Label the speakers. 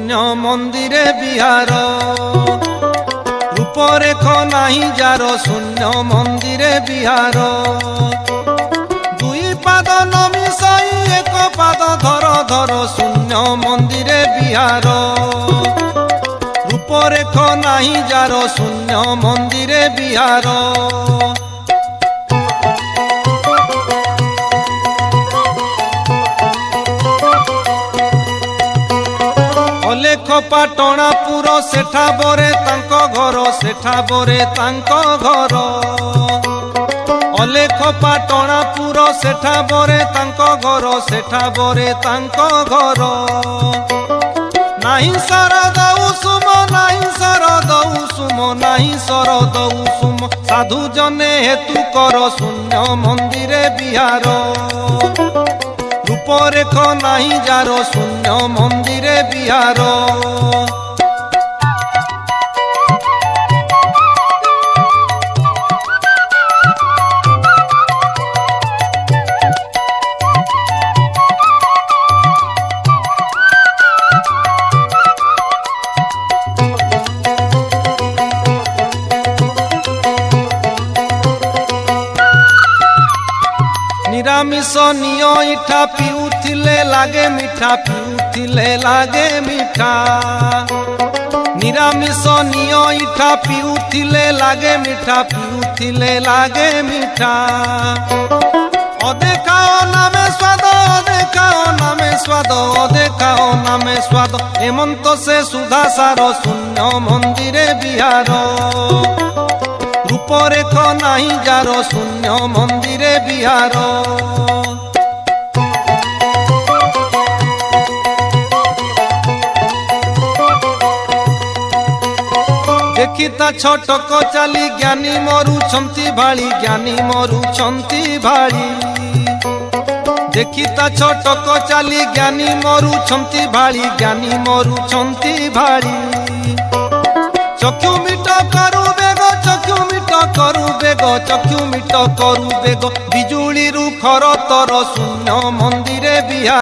Speaker 1: শূন্য মন্দিরে বিহার রূপরেখ নাহি যার শূন্য মন্দিরে বিহার দুই পাদ নমিশাই এক পাদ ধর ধর শূন্য মন্দিরে বিহার রূপরেখ নাহি যার শূন্য মন্দিরে বিহার অলেখ পাটଣା পুর সেঠা বরে তাঙ্ক ঘর সেঠা বরে তাঙ্ক ঘর অলেখ পাটଣା পুর সেঠা বরে তাঙ্ক ঘর সেঠা বরে তাঙ্ক ঘর নাহি শরদ উসুম নাহি শরদ উসুম নাহি শরদ উসুম সাধু জনে হেতু কর শূন্য মন্দিরে বিহার রূপরেখ নাহি যার শূন্য মন্দিরে বিহার নিরামিষ নিয় ইঠা পিউথিলে লাগে মিঠা পিউথিলে লাগে মিঠা নিরামিষ নিয় ইঠা পিউথিলে লাগে মিঠা পিউথিলে লাগে মিঠা অদেখাও নামে স্বাদ অদেখাও নামে স্বাদ অদেখাও নামে স্বাদ এমন্ত সে সুধা সার শূন্য মন্দিরে বিহার রূপরেখ নাহি যার শূন্য মন্দিরে বিহার দেখি তা ছটক চালি জ্ঞানী মরুছন্তি ভাଳି জ্ঞানী মরুছন্তি ভাଳି দেখি তা ছটক চালি জ্ঞানী মরুছন্তি ভাଳି জ্ঞানী মরুছন্তি ভাଳି চক্ষু মিট করু বেগ চক্ষু মিট করু বেগ চক্ষু মিট করু বেগ বিজুଳି খর তর শূন্য মন্দিরে বিহার